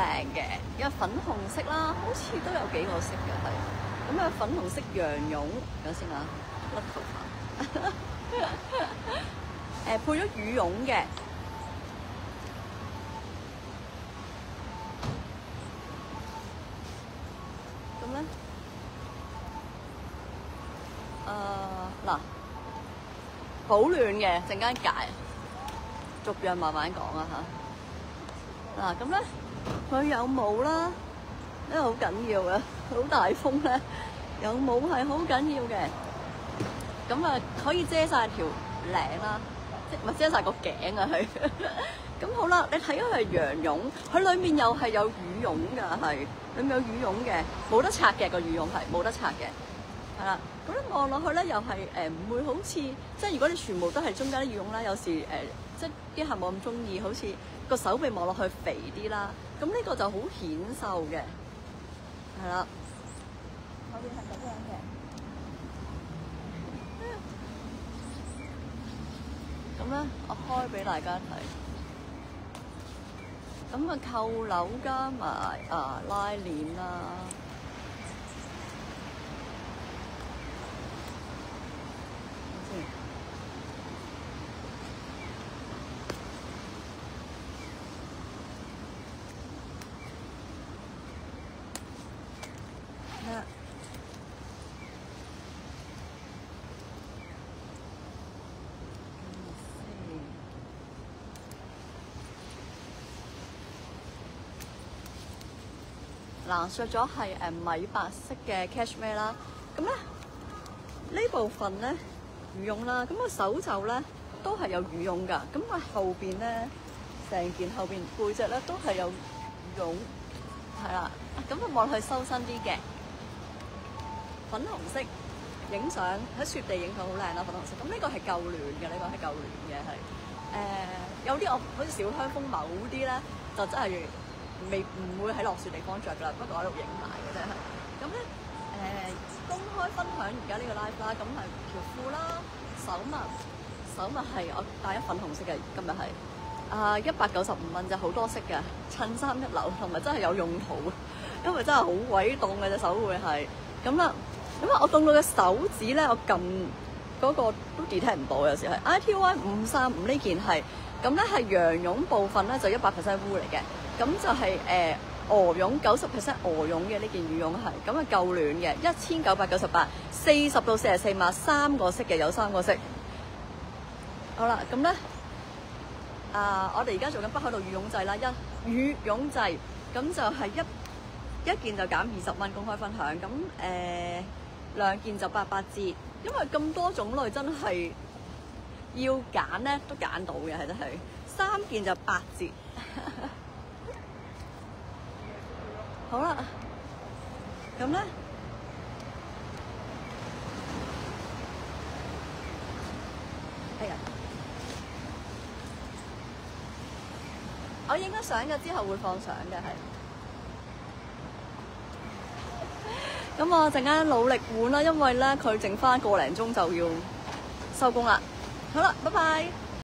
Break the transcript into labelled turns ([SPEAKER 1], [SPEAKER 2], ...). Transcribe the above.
[SPEAKER 1] 靚嘅，有粉紅色啦，好似都有幾個色嘅係。咁啊，粉紅色羊絨，等先啊，甩頭髮。配咗羽絨嘅。咁咧，嗱，保暖嘅，陣間解，逐樣慢慢講啊嚇。嗱，咁咧，佢有帽啦，呢個好緊要嘅，好大風咧，有帽係好緊要嘅。咁啊，可以遮晒條領啦，即係唔係遮晒個頸啊？係。咁好啦，你睇佢係羊絨，佢裏面又係有羽絨㗎，係裏面有羽絨嘅，冇得拆嘅個羽絨係冇得拆嘅，係啦。咁你望落去咧，又係唔會好似即係如果你全部都係中間啲羽絨啦，有時即係啲客冇咁中意，好似個手臂望落去肥啲啦。咁呢個就好顯瘦嘅，係啦。後邊係咁樣嘅。咁咧，我開俾大家睇。咁啊，扣鈕加埋拉鏈啦。嗱，着咗係米白色嘅 cashmere 啦，咁咧呢部分咧羽絨啦，咁個手袖咧都係有羽絨噶，咁佢後邊咧成件後邊背脊咧都係有羽絨，係啦，咁佢望落去修身啲嘅，粉紅色影相喺雪地影相好靚啦，粉紅色，咁呢個係夠暖嘅，呢個係夠暖嘅係，有啲我好似小香風某啲咧就真係。唔會喺落雪地方着㗎啦，不過我喺度影埋嘅啫。咁咧公開分享而家呢個 live 啦，咁係條褲啦，手襪係我帶咗粉紅色嘅，今日係195蚊就好多色嘅，襯衫一流，同埋真係有用途，因為真係好鬼凍嘅隻手會係咁啦。咁啊，我凍到嘅手指咧，我撳嗰個都 detect 唔到，有時係 ITY 535呢件係，咁咧係羊絨部分咧就100% 烏嚟嘅。咁就係鵝絨90% 鵝絨嘅呢件羽絨係，咁啊夠暖嘅，1998 40到44碼3個色嘅，有3個色。好啦，咁咧我哋而家做緊北海道羽絨祭啦，羽絨祭，咁就係一件就減20蚊公開分享，咁兩件就88折，因為咁多種類真係要揀咧都揀到嘅，係真係3件就8折。好啦，咁咧，哎呀，我影咗相嘅之後會放相嘅係，咁我陣間努力換啦，因為咧佢剩翻個零鐘就要收工啦。好啦，拜拜。